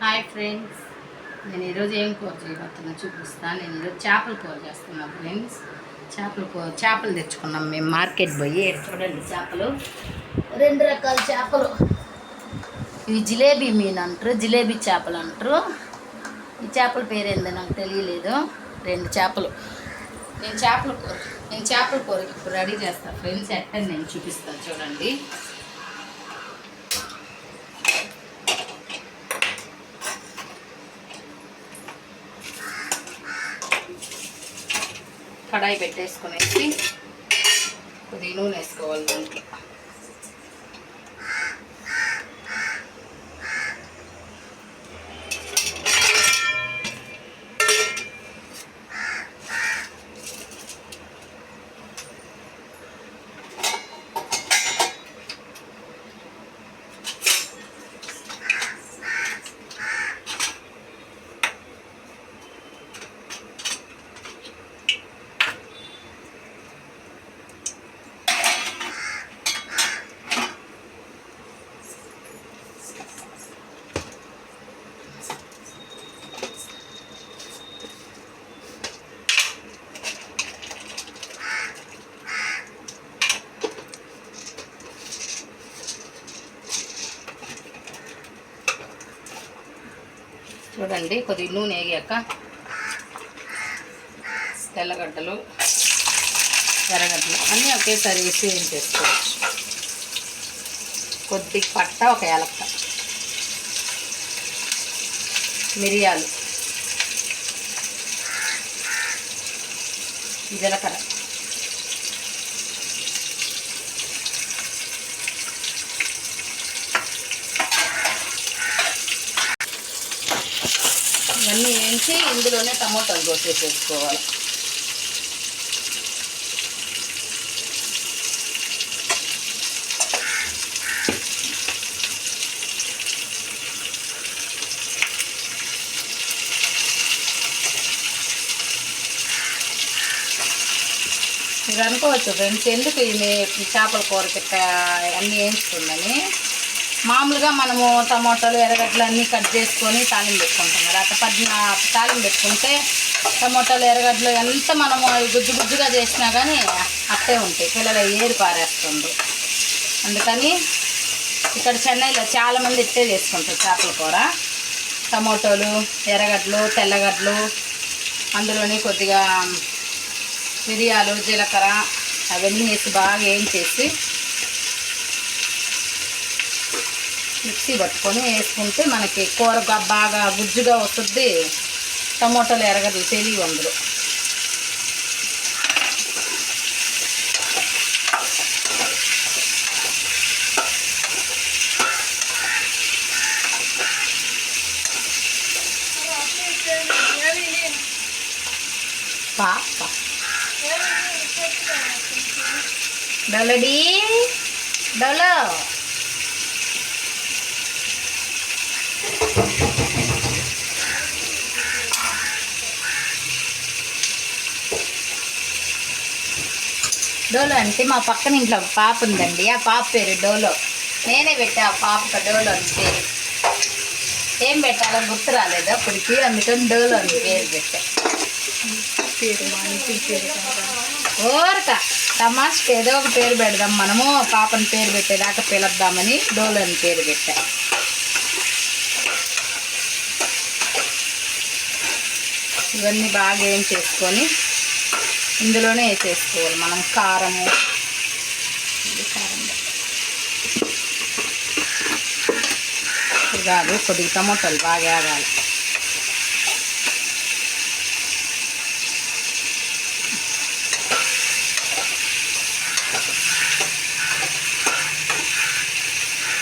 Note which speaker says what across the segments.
Speaker 1: Hi friends, నేను ఈరోజు ఏం కూర చేయబోతున్నా చూపిస్తాను. నేను ఈరోజు చేపల కూర చేస్తున్నాను ఫ్రెండ్స్. చేపలు తెచ్చుకున్నాం మేము మార్కెట్ పోయి. చూడండి, చేపలు 2 రకాల చేపలు. ఇవి జిలేబీ మీన్ అంటారు, జిలేబీ చేపలు అంటారు. ఈ చేపల పేరు ఏందో నాకు తెలియలేదు. 2 చేపలు. నేను చేపల కూరకి ఇప్పుడు రెడీ చేస్తాను ఫ్రెండ్స్. ఎక్కడ నేను చూపిస్తాను చూడండి. కడాయి పెట్టేసుకునేసి కొద్దిగా నూనె వేసుకోవాలి. దాంట్లో చూడండి, కొద్దిగా నూనె వేగాక తెల్లగడ్డలు, ఎర్రగడ్డలు అన్నీ ఒకేసారి వేసి ఏం చేసుకోవచ్చు. కొద్దిగా పట్ట, ఒక యాలక్క, మిరియాలు, జీలకర్ర, ఇవన్నీ వేయించి ఇందులోనే టమోటాలు కోసేసుకోవాలి. మీరు అనుకోవచ్చు ఫ్రెండ్స్, ఎందుకు ఈ చేపల కూరకి అన్నీ వేయించుకుందని. మామూలుగా మనము టమోటాలు, ఎర్రగడ్డలు అన్నీ కట్ చేసుకొని తాలింపు పెట్టుకుంటాం కదా. తాలింపు పెట్టుకుంటే టమోటాలు, ఎర్రగడ్డలు ఎంత మనము గుజ్జు గుజ్జుగా చేసినా కానీ అట్టే ఉంటాయి, పిల్లలు ఏరి పారేస్తుంది. అందుకని ఇక్కడ చెన్నైలో చాలామంది ఇట్టే చేసుకుంటారు చేపల కూర. టమోటాలు, ఎర్రగడ్డలు, తెల్లగడ్డలు, అందులోని కొద్దిగా మిరియాలు, జీలకర్ర అవన్నీ వేసి బాగా వేయించేసి మిక్సీ పట్టుకొని వేసుకుంటే మనకి కూర బాగా గుజ్జుగా వస్తుంది. టమోటాలు, ఎర్రగడ్డలు తెలియవు అందులో. పాప డొలడీ డొలో డోలో అంటే మా పక్కన ఇంట్లో ఒక పాప ఉందండి. ఆ పాప పేరు డోలో. నేనే పెట్టా ఆ పాప డోలో అని పేరు. ఏం పెట్టాలో గుర్తు రాలేదు అప్పటికి, అందుకని డోలో అని పేరు పెట్టా. ఓరక తమాష్కి ఏదో ఒక పేరు పెడదాం మనము, పాపని పేరు పెట్టేదాకా పిలుద్దామని డోలో అని పేరు పెట్టా. ఇవన్నీ బాగా ఏం చేసుకొని ఇందులోనే వేసేసుకోవాలి మనం. కారము, కాదు కొద్దిగా టమోటాలు బాగా ఆగాలి.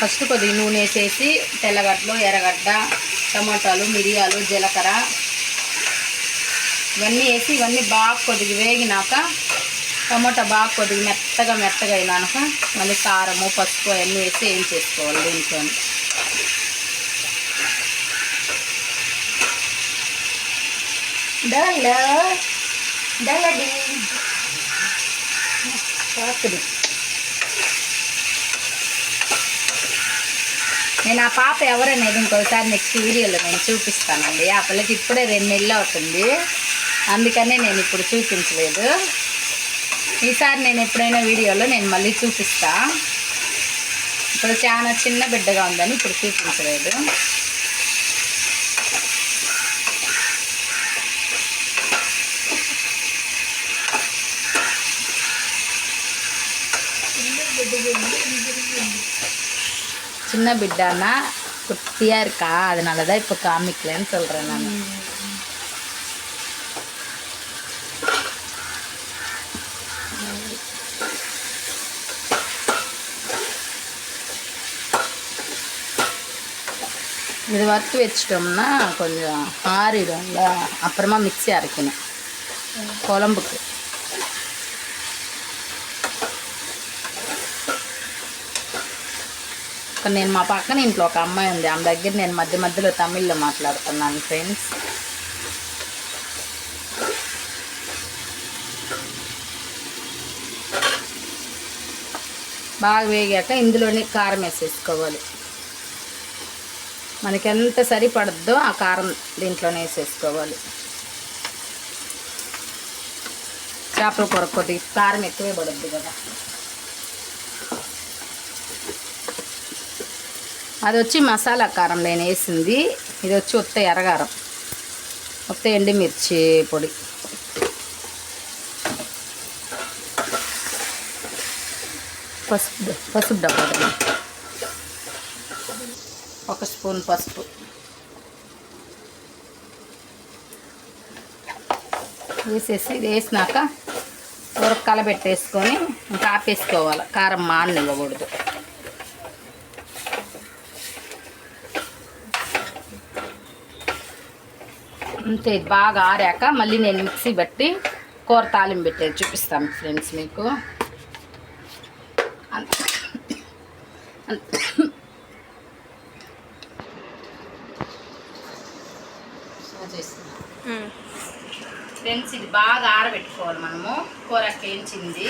Speaker 1: ఫస్ట్ కొద్దిగా నూనె వేసేసి తెల్లగడ్డలు, ఎర్రగడ్డ, టమోటాలు, మిరియాలు, జీలకర్ర ఇవన్నీ వేసి ఇవన్నీ బాగా కొద్దిగా వేగినాక, టమోటా బాగా కొద్దిగా మెత్తగా అయినాక మళ్ళీ కారము, పసుపు అవన్నీ వేసి ఏం చేసుకోవాలి దీంట్లో. నేను ఆ పాప ఎవరనేది ఇంకోసారి నెక్స్ట్ వీడియోలో నేను చూపిస్తానండి. ఆ పిల్లకి ఇప్పుడే 2 నెలలు అవుతుంది, అందుకనే నేను ఇప్పుడు చూపించలేదు. ఈసారి నేను ఎప్పుడైనా వీడియోలో నేను మళ్ళీ చూపిస్తా. ఇప్పుడు చాలా చిన్న బిడ్డగా ఉందని ఇప్పుడు చూపించలేదు. சின்ன பிட்டானா குட்டியாக இருக்கா, அதனால தான் இப்போ காமிக்கலன்னு சொல்கிறேன் நான். இது வறுத்து வச்சிட்டோம்னா கொஞ்சம் ஆறிடும்ல, அப்புறமா மிக்ஸி அரைக்கணும் குழம்புக்கு. నేను మా పక్కన ఇంట్లో ఒక అమ్మాయి ఉంది, ఆమె దగ్గర నేను మధ్య మధ్యలో తమిళ్లో మాట్లాడుతున్నాను ఫ్రెండ్స్. బాగా వేగాక ఇందులోనే కారం వేసేసుకోవాలి. మనకి ఎంత సరిపడద్దో ఆ కారం దీంట్లోనే వేసేసుకోవాలి. చేపల కూర కొద్దిగా కారం ఎక్కువే పడద్దు కదా. అది వచ్చి మసాలా కారం నేను వేసింది, ఇది వచ్చి ఉత్త ఎర్రగారం, ఉత్త ఎండుమిర్చి పొడి. పసుపు డబ్బా, 1 స్పూన్ పసుపు వేసేసి, ఇది వేసినాక కూరకు కలబెట్టేసుకొని ఇంకా ఆపేసుకోవాలి. కారం మాడనివ్వకూడదు. అంతే. బాగా ఆరాక మళ్ళీ నేను మిక్సీ బట్టి కూర తాలింపు పెట్టేది చూపిస్తాను ఫ్రెండ్స్ మీకు. ఫ్రెండ్స్ ఇది బాగా ఆరబెట్టుకోవాలి మనము. కూర వేయించింది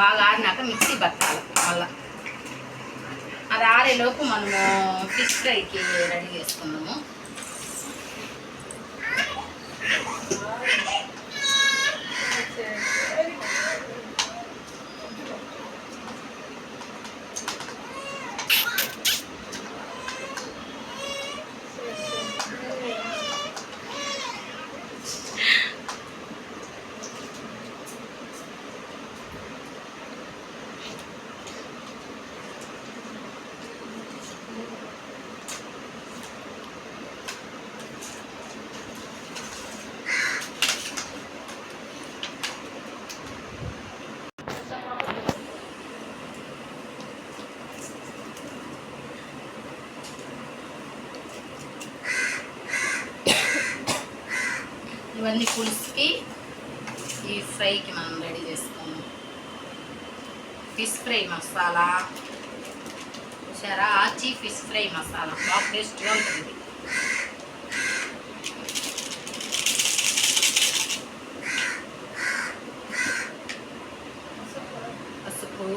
Speaker 1: బాగా ఆరినాక మిక్సీ పట్టాలి. మళ్ళీ అది ఆరేలోపు మనము ఫిష్ ఫ్రైకి రెడీ చేసుకున్నాము. ఇవన్నీ పులుసుకి ఈ ఫ్రైకి మనం రెడీ చేసుకున్నాం. ఫిష్ ఫ్రై మసాలా చూసారా, ఆచి ఫిష్ ఫ్రై మసాలా బాగా టేస్ట్గా ఉంటుంది. పసుపు,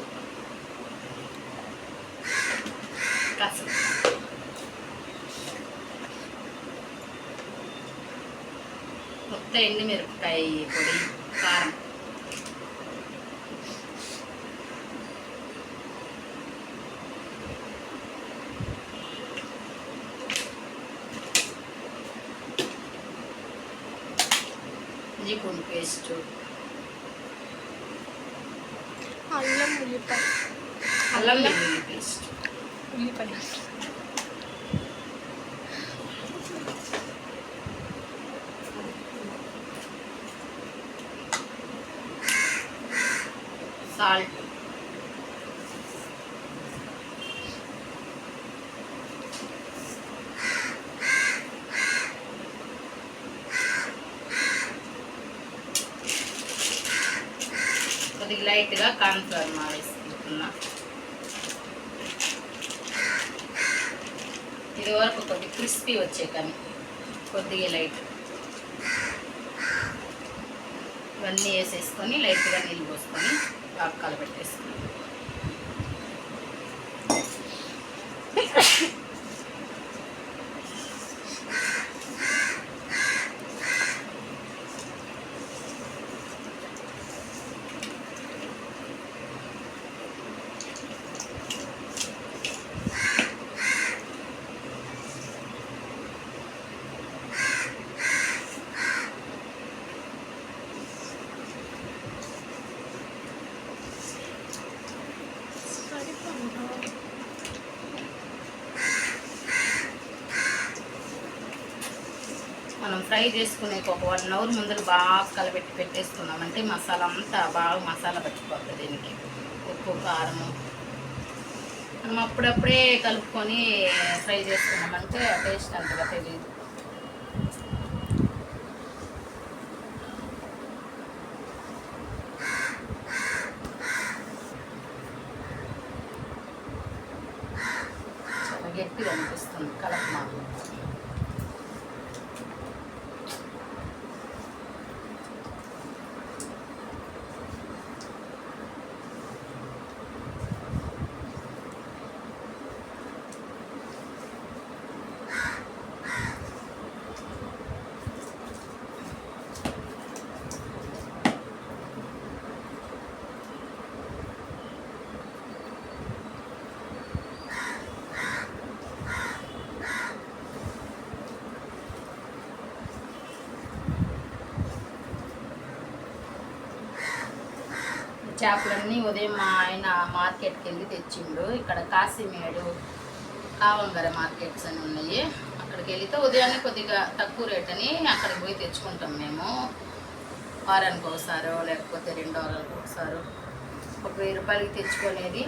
Speaker 1: మొత్తం ఎండుమిరపకాయ పొడి, కారం, ఇంజి పూడి పేస్ట్,
Speaker 2: అల్లం ఉల్లిపాయ
Speaker 1: పేస్ట్, సాల్ట్, కొద్దిగా లైట్గా కార్న్ఫ్లవర్ మా వేసుకుంటున్నా. ఇది వరకు కొద్దిగా క్రిస్పీ వచ్చే కానీ కొద్దిగా లైట్ ఇవన్నీ వేసేసుకొని లైట్గా నీళ్ళు పోసుకొని బాగా కలపెట్టేసుకుని మనం ఫ్రై చేసుకునే ఒక 1 అవర్ ముందర బాగా కలబెట్టి పెట్టేసుకున్నామంటే మసాలా అంతా బాగా మసాలా పట్టిపోతుంది దీనికి. ఉప్పు కారము మనం అప్పుడప్పుడే కలుపుకొని ఫ్రై చేసుకున్నామంటే టేస్ట్ అంతగా తెలియదు. చాలా గట్టిగా అనిపిస్తుంది కలప మాకు. చేపలన్నీ ఉదయం మా ఆయన మార్కెట్కి వెళ్ళి తెచ్చిండు. ఇక్కడ కాశీమేడు కావంగర మార్కెట్స్ అని ఉన్నాయి. అక్కడికి వెళితే ఉదయాన్నే కొద్దిగా తక్కువ రేట్ అని అక్కడికి పోయి తెచ్చుకుంటాం మేము. వారానికి ఒకసారో లేకపోతే 2 వారాలకు ఒకసారో ఒక 1000 రూపాయలకి తెచ్చుకునేది.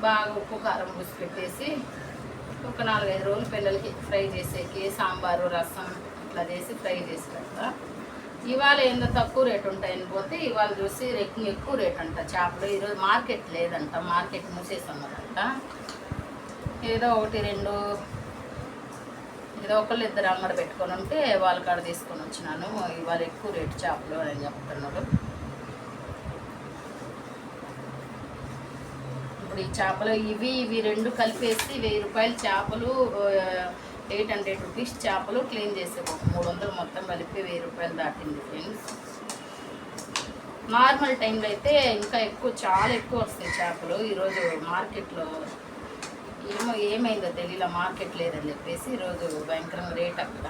Speaker 1: బాగా ఉప్పు కారం పూసి పెట్టేసి ఒక 4-5 రోజులు పిల్లలకి ఫ్రై చేసేకి సాంబారు రసం ఇట్లా చేసి ఫ్రై చేసి పెడతా. ఇవాళ ఏందో తక్కువ రేటు ఉంటాయని పోతే ఇవాళ చూసి ఎక్కువ రేట్ అంట చేపలు. ఈరోజు మార్కెట్ లేదంట, మార్కెట్ మూసేస్తున్నదంట. ఏదో 1-2 ఏదో 1-2 అంగడి పెట్టుకొని ఉంటే వాళ్ళ కాడ తీసుకొని వచ్చినాను. ఇవాళ ఎక్కువ రేటు చేపలు అని చెప్తున్నాడు. ఇప్పుడు ఈ చేపలు ఇవి 2 కలిపేసి 1000 రూపాయల చేపలు, 800 రూపీస్ చేపలు క్లీన్ చేసే 300 మొత్తం కలిపి 1000 రూపాయలు దాటింది ఫ్రెండ్స్. నార్మల్ టైంలో అయితే ఇంకా ఎక్కువ, చాలా ఎక్కువ వస్తాయి చేపలు. ఈరోజు మార్కెట్లో ఏమైందో తెలియలా, మార్కెట్ లేదని చెప్పేసి ఈరోజు భయంకరంగా రేట్ అక్కడ.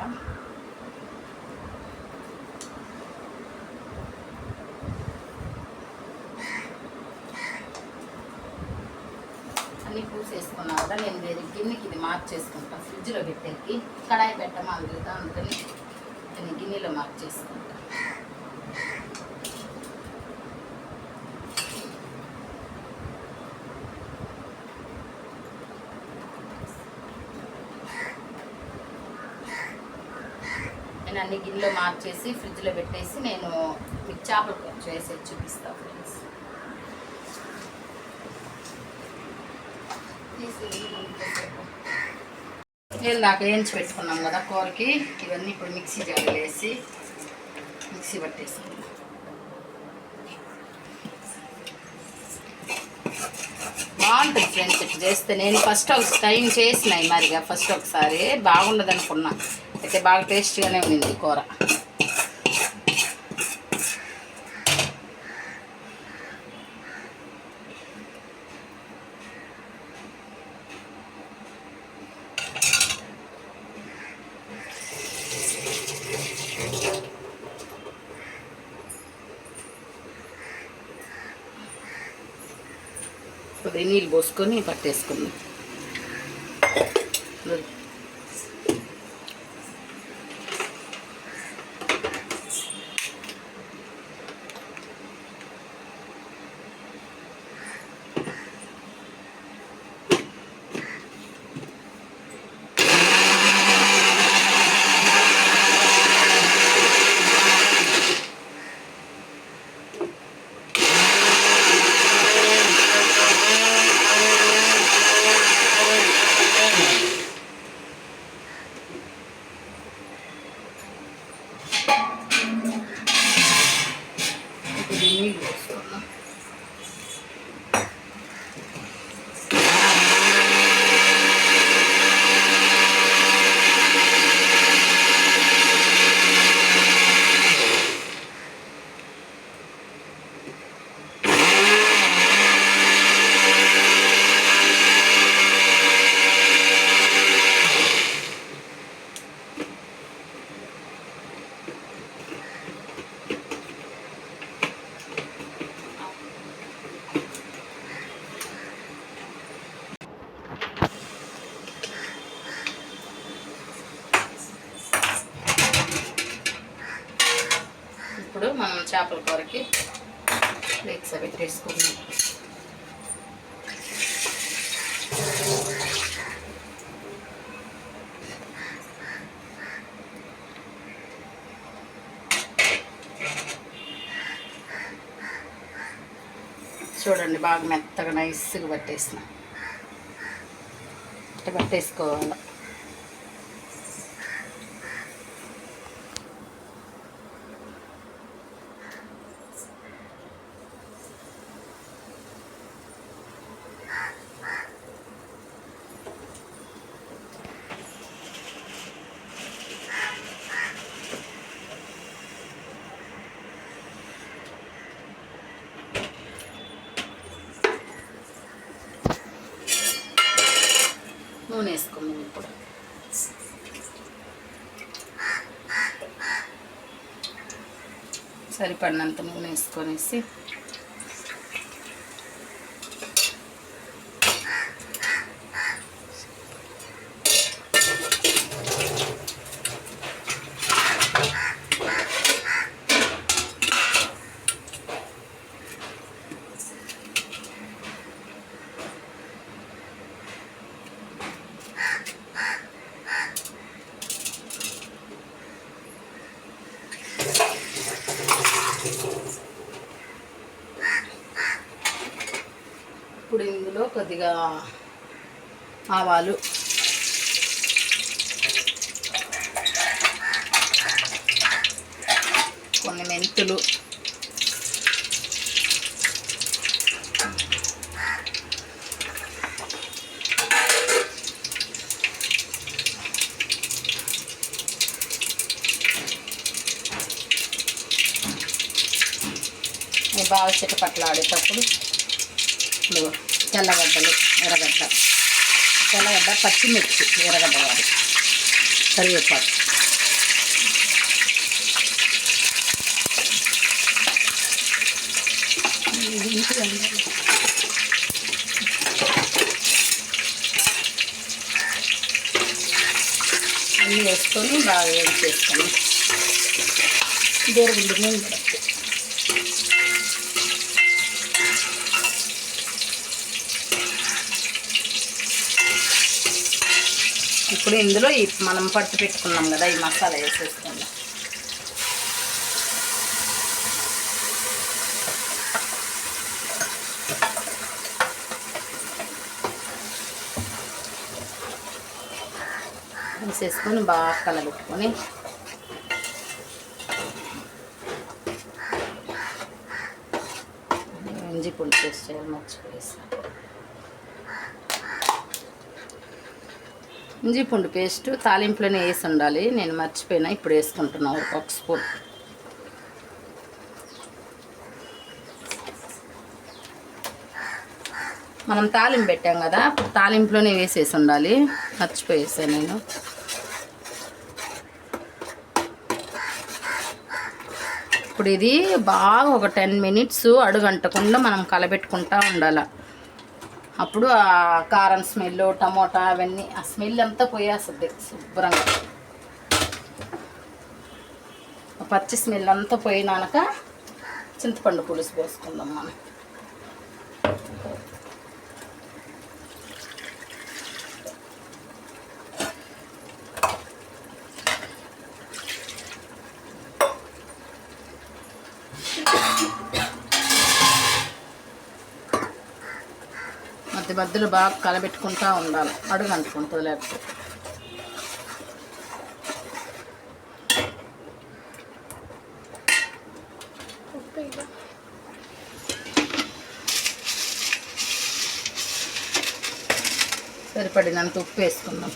Speaker 1: అన్నీ పూసేసుకున్నా కూడా నేను వేరే గిన్నెకి ఇది మార్చేసుకుంటాను. ఫ్రిడ్జ్లో పెట్టేకి కడాయి పెట్టమని కదా, అందుకని నేను గిన్నెలో మార్చేసుకుంటాను. నేను అన్ని గిన్నెలో మార్చేసి ఫ్రిడ్జ్లో పెట్టేసి నేను మీకు చేపలు కట్ చేసి చూపిస్తాను ఫ్రెండ్స్. దాకా వేయించి పెట్టుకున్నాం కదా కూరకి, ఇవన్నీ ఇప్పుడు మిక్సీ జార్లో వేసి మిక్సీ పట్టేసాం. బాగుంటుంది ఫ్రెండ్స్ ఇట్లా చేస్తే. నేను ఫస్ట్ ఒక టైం చేసినాయి మరిగా, ఫస్ట్ ఒకసారి బాగుండదు అనుకున్నా, అయితే బాగా టేస్ట్గానే ఉంది కూర. కొద్దిగా నీళ్ళు పోసుకొని పట్టేసుకుందాం. ఇప్పుడు మనం చేపల కూరకి ఫ్లేక్స్ అవి వేసుకుందాం. చూడండి బాగా మెత్తగా నైస్గా పట్టేసిన ఇట్లా పట్టేసుకోవాలి. నూనె వేసుకుందాం. ఇప్పుడు సరిపడినంత నూనె వేసుకొనేసి ఇప్పుడు ఇందులో కొద్దిగా ఆవాలు, కొన్ని మెంతులు, బాగా చిటపట్లాడేటప్పుడు ఇప్పుడు తెల్లగడ్డలు, తెల్లగడ్డ, పచ్చిమిర్చి, ఎర్రగడ్డ కాదు, కరివేపాకు, అన్నీ వేసుకొని బాగా వేడి చేసుకొని దూరగుండు నూనె పడచ్చు. ఇప్పుడు ఇందులో మనం పట్టు పెట్టుకున్నాం కదా ఈ మసాలా వేసేసుకుందాం. వేసేసుకొని బాగా కలబెట్టుకొని ఇంజి పులుసు పేస్ట్ చేయాలి, మర్చిపోయేసాను. ఇంజి పూండు పేస్ట్ తాలింపులోనే వేసి ఉండాలి, నేను మర్చిపోయినా. ఇప్పుడు వేసుకుంటున్నాను ఒక స్పూన్. మనం తాలింపు పెట్టాం కదా, ఇప్పుడు తాలింపులోనే వేసేసి ఉండాలి, మర్చిపోయేసాను నేను. ఇప్పుడు ఇది బాగా ఒక 10 మినిట్స్ అడుగంటకుండా మనం కలబెట్టుకుంటూ ఉండాలి. అప్పుడు ఆ కారం స్మెల్, టమోటా అవన్నీ ఆ స్మెల్ అంతా పోయేస్తుంది శుభ్రంగా. పచ్చి స్మెల్ అంతా పోయినాక చింతపండు పులుసు పోసుకుందాం మనం. మధ్యలో బాగా కలబెట్టుకుంటూ ఉండాలి, అడుగు అంటుకుంటుంది లేకపోతే. సరిపడినంత ఉప్పు వేసుకుందాం.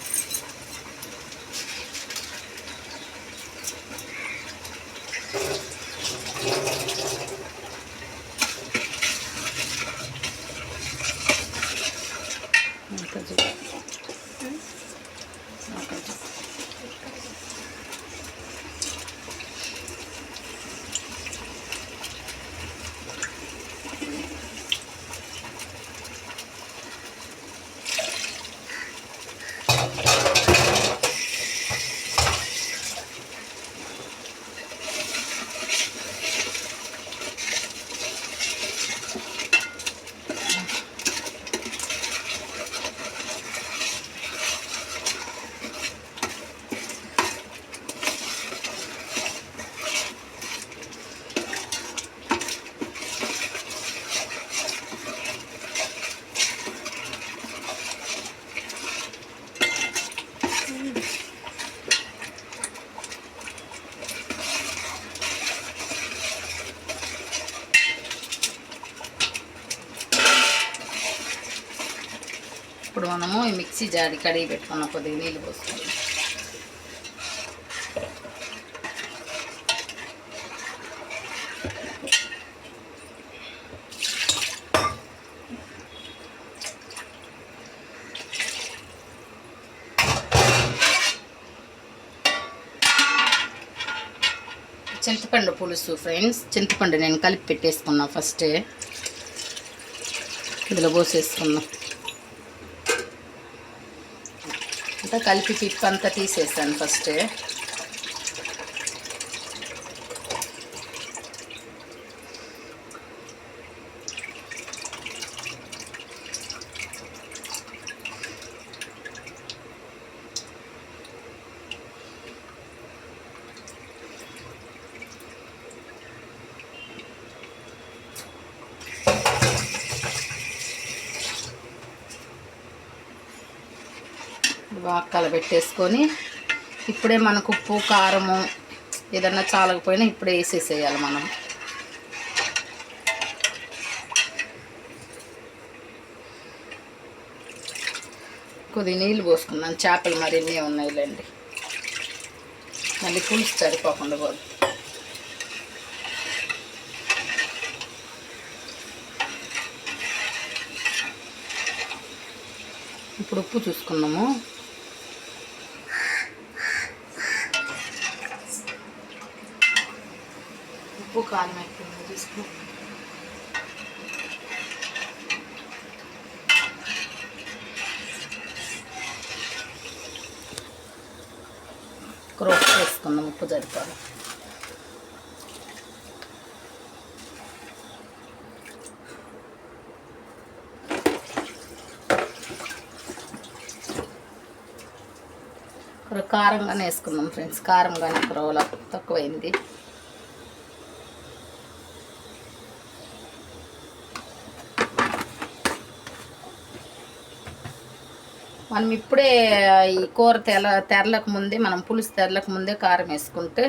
Speaker 1: మిక్సీ జాడి కడిగి పెట్టుకున్న కొద్దిగా నీళ్ళు పోసుకుందాం. చింతపండు పులుసు ఫ్రెండ్స్, చింతపండు నేను కలిపి పెట్టేసుకున్నా. ఫస్టే ఇందులో పోసేసుకున్నాం. అంతా కలిపి పిప్పు అంతా తీసేసాను ఫస్టే. బాగా కలబెట్టేసుకొని ఇప్పుడే మనకు ఉప్పు కారము ఏదన్నా చాలకపోయినా ఇప్పుడే వేసేసేయాలి మనం. కొద్ది నీళ్ళు పోసుకున్నాను, చేపలు మరిన్ని ఉన్నాయిలేండి, మళ్ళీ పులుసు సరిపోకుండా పోదు. ఇప్పుడు ఉప్పు చూసుకున్నాము. ఉప్పు కారం ఎక్కువ తీసుకున్నాం. క్రోప్ వేసుకున్నాం, ఉప్పు సరిపోదు. కారంగానే వేసుకున్నాం ఫ్రెండ్స్, కారంగానే రోల తక్కువైంది. మనం ఇప్పుడే ఈ కూర తెరలకు ముందే, మనం పులుసు తెరలకు ముందే కారం వేసుకుంటే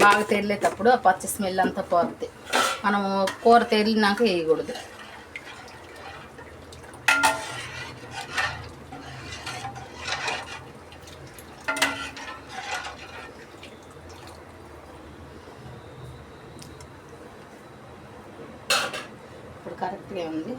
Speaker 1: బాగా తెరలేటప్పుడు ఆ పచ్చి స్మెల్ అంతా పోతుంది. మనము కూర తెరిలినాక వేయకూడదు. ఇప్పుడు కరెక్ట్గా ఉంది.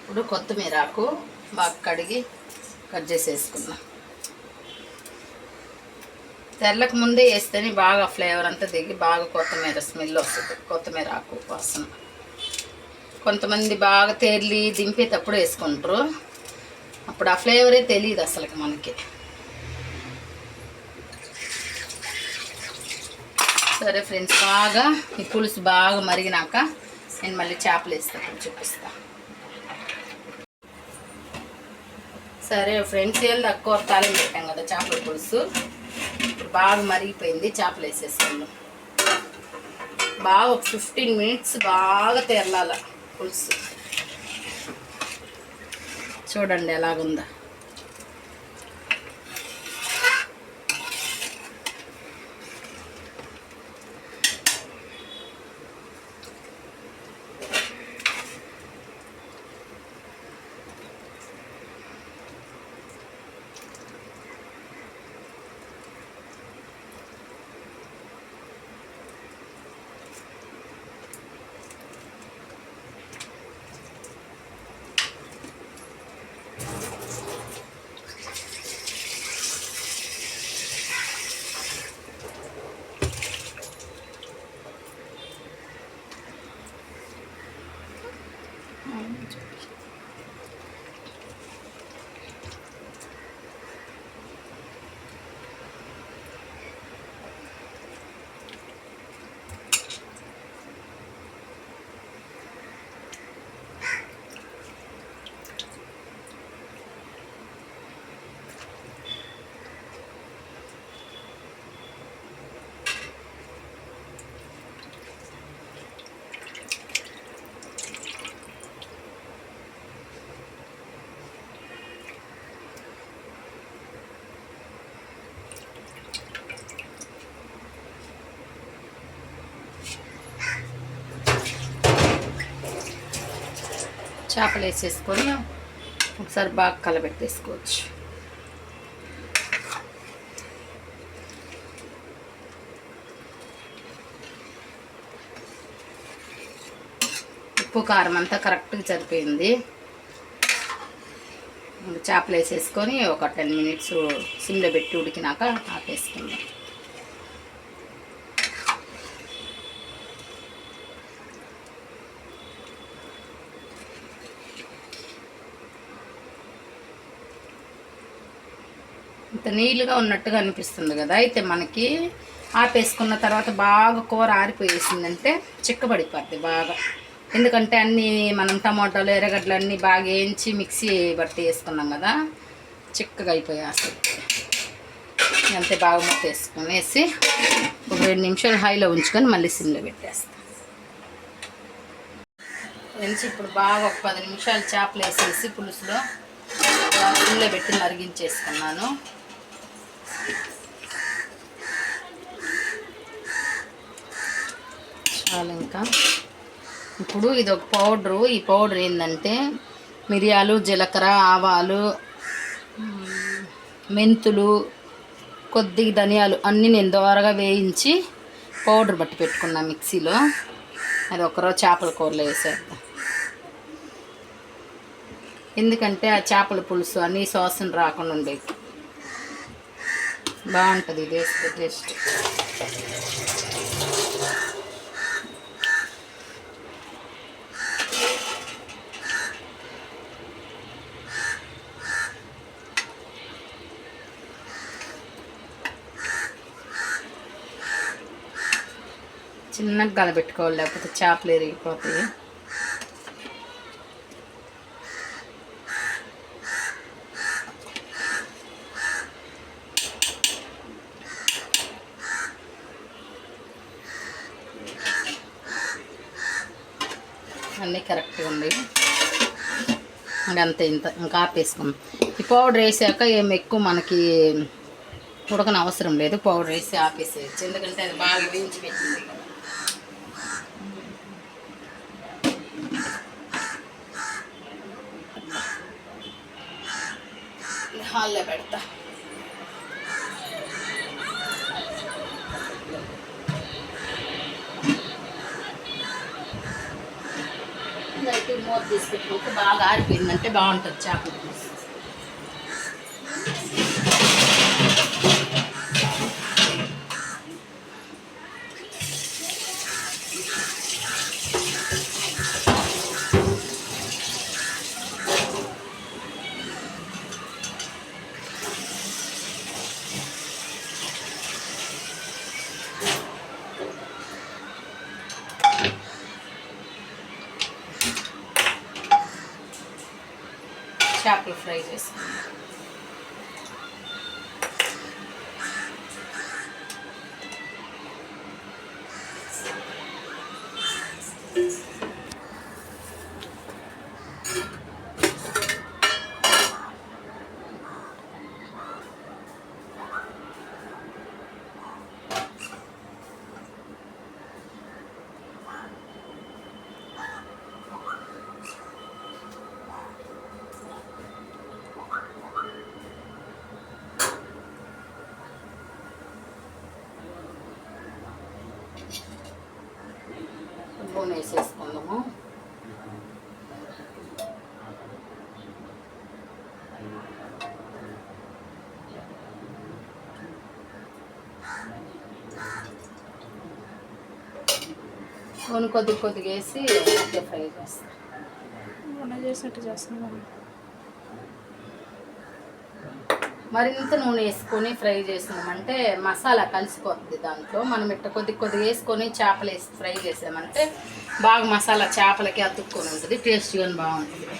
Speaker 1: ఇప్పుడు కొత్తిమీర ఆకు బాగా కడిగి కట్ చేసేసుకున్నాం. తెరలకు ముందే వేస్తేనే బాగా ఫ్లేవర్ అంతా దిగి బాగా కొత్తిమీర స్మెల్ వస్తుంది, కొత్తిమీర ఆకు వాసన. కొంతమంది బాగా తేర్లి దింపేటప్పుడు వేసుకుంటారు, అప్పుడు ఆ ఫ్లేవరే తెలియదు అసలు మనకి. సరే ఫ్రెండ్స్, బాగా ఈ పులుసు బాగా మరిగినాక నేను మళ్ళీ చేపలు వేస్తాను, చూపిస్తాను. సరే ఫ్రెండ్స్, ఏళ్ళు తక్కువ తాలింపు పెట్టాం కదా చేపల పులుసు, ఇప్పుడు బాగా మరిగిపోయింది. చేపలు వేసేసాను. బాగా ఒక 15 minutes బాగా తెరలాల పులుసు. చూడండి ఎలాగుందా. చేపలు వేసేసుకొని ఒకసారి బాగా కలబెట్టేసుకోవచ్చు. ఉప్పు కారం అంతా కరెక్ట్గా సరిపోయింది. చేపలు వేసేసుకొని ఒక 10 మినిట్స్ సిమ్లో పెట్టి ఉడికినాక ఆపేసుకుందాం. ఇంత నీళ్ళుగా ఉన్నట్టుగా అనిపిస్తుంది కదా, అయితే మనకి ఆపేసుకున్న తర్వాత బాగా కూర ఆరిపోయేసిందంటే చిక్కబడిపోద్ది బాగా. ఎందుకంటే అన్నీ మనం టమాటాలు ఎర్రగడ్డలు అన్నీ బాగా వేయించి మిక్సీ బట్టి వేసుకున్నాం కదా, చిక్కగా అయిపోయాయి. అంతే బాగా మూతేసుకునేసి ఒక 2 నిమిషాలు హైలో ఉంచుకొని మళ్ళీ సిమ్లో పెట్టేస్తాం. ఫ్రెండ్స్ ఇప్పుడు బాగా ఒక 10 నిమిషాలు చేపలు వేసేసి పులుసులో సిమ్లో పెట్టి మరిగించేసుకున్నాను. చాలా ఇంకా ఇప్పుడు ఇది ఒక పౌడరు. ఈ పౌడర్ ఏంటంటే మిరియాలు, జీలకర్ర, ఆవాలు, మెంతులు, కొద్దిగా ధనియాలు అన్నీ నేను దోరగా వేయించి పౌడర్ బట్టి పెట్టుకున్నా మిక్సీలో. అది ఒకరోజు చేపల కూరలో వేసేద్దాం. ఎందుకంటే ఆ చేపల పులుసు అన్నీ సువాసన రాకుండా ఉండేది బాగుంటుంది ఇది వేస్తే టేస్ట్. చిన్నగా కలబెట్టుకోవాలి, లేకపోతే చేపలు ఎరిగిపోతాయి. అన్నీ కరెక్ట్గా ఉంది. ఇంకంతే, ఇంకా ఆపేసుకుందాం. ఈ పౌడర్ వేసాక ఏం ఎక్కువ మనకి ఉడకని అవసరం లేదు. పౌడర్ వేసి ఆపేసేయచ్చు, ఎందుకంటే అది బాగా వేయించి పెట్టింది కదా. హాల్లో పెడతా. అయితే మూత తీసి పెట్టుకుంటే బాగా ఆరిపోయిందంటే బాగుంటుంది చేపల పులుసు. చేపలు ఫ్రై చేసుకుందాం. నూనె వేసేసుకుందాము. నూనె కొద్దిగా వేసి ఫ్రై చేస్తాం.
Speaker 2: నూనె చేసినట్టు చేస్తున్నాం.
Speaker 1: మరింత నూనె వేసుకొని ఫ్రై చేసినామంటే మసాలా కలిసిపోతుంది దాంట్లో. మనం ఇట్ట కొద్దిగా వేసుకొని చేపలు వేసి ఫ్రై చేసామంటే బాగా మసాలా చేపలకి అతుక్కొని ఉంటుంది, టేస్ట్గా బాగుంటుంది.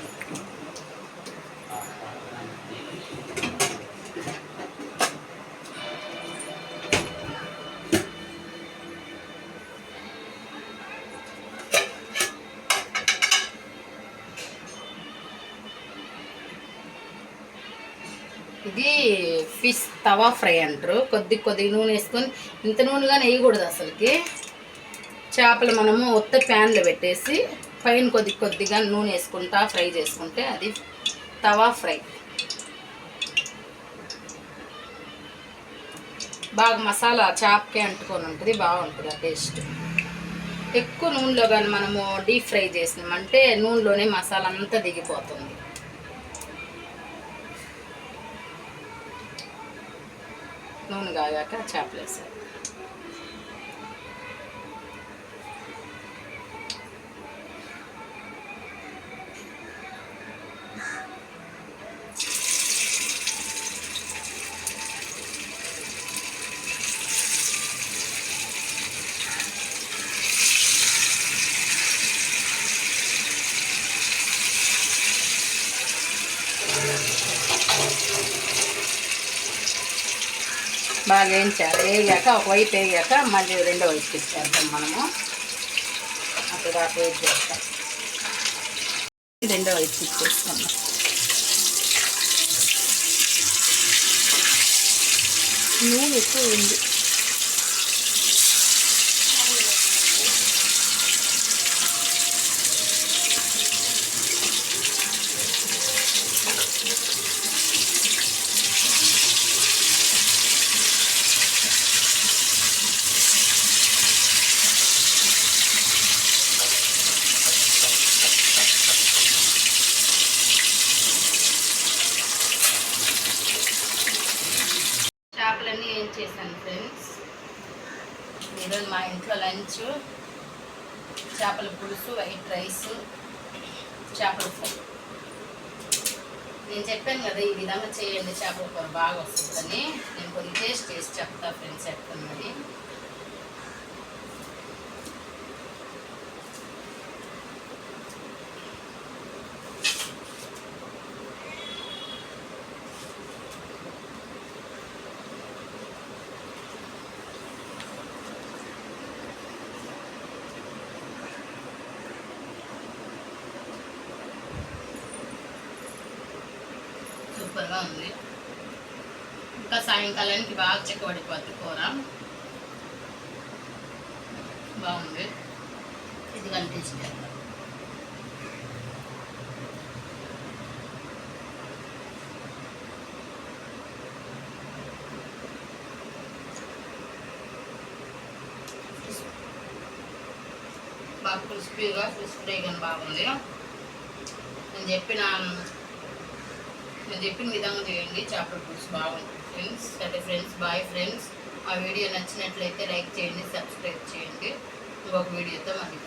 Speaker 1: ఇది ఫిష్ తవా ఫ్రై అంటారు. కొద్దిగా నూనె వేసుకొని, ఇంత నూనెగానే వేయకూడదు అసలుకి. చేపలు మనము ఒత్త ప్యాన్లో పెట్టేసి పైన కొద్దిగా నూనె వేసుకుంటా ఫ్రై చేసుకుంటే అది తవా ఫ్రై. బాగా మసాలా చాప్కే అంటుకొని ఉంటుంది, బాగుంటుంది ఆ టేస్ట్. ఎక్కువ నూనెలో కానీ మనము డీప్ ఫ్రై చేసినామంటే నూనెలోనే మసాలా అంతా దిగిపోతుంది. నూనె కాగాక చేపలు వేసారు. బాగా వేయించాలి. వేగాక ఒకవైపు వేగాక మళ్ళీ రెండో వైపు ఇచ్చేద్దాం మనము. అప్పుడు దాకా వెయిట్ చేస్తాం. రెండో వైపు ఇచ్చేస్తాము. నూనె ఎక్కువ ఉంది. చేపలన్నీ ఏం చేశాను ఫ్రెండ్స్, ఈరోజు మా ఇంట్లో లంచ్ చేపల పులుసు, వైట్ రైస్, చేపల ఫ్రై. నేను చెప్పాను కదా ఈ విధంగా చేయండి చేపల కూర బాగా వస్తుందని. నేను కొద్దిగా టేస్ట్ చేసి చెప్తా ఫ్రెండ్స్ ఎట్లున్నది. సూపర్గా ఉంది. ఇంకా సాయంకాలానికి బాగా చిక్కబడిపోద్ది కూర. బాగుంది. ఇది కనిపించింది. బాగా క్రిస్పీగా ఫిష్ ఫ్రై కానీ బాగుంది. నేను చెప్పిన విధంగా చేయండి చేపల పులుసు బాగుంటుంది ఫ్రెండ్స్. సరే ఫ్రెండ్స్, బాయ్ ఫ్రెండ్స్. ఆ వీడియో నచ్చినట్లయితే లైక్ చేయండి, సబ్స్క్రైబ్ చేయండి. ఇంకొక వీడియోతో మళ్ళీ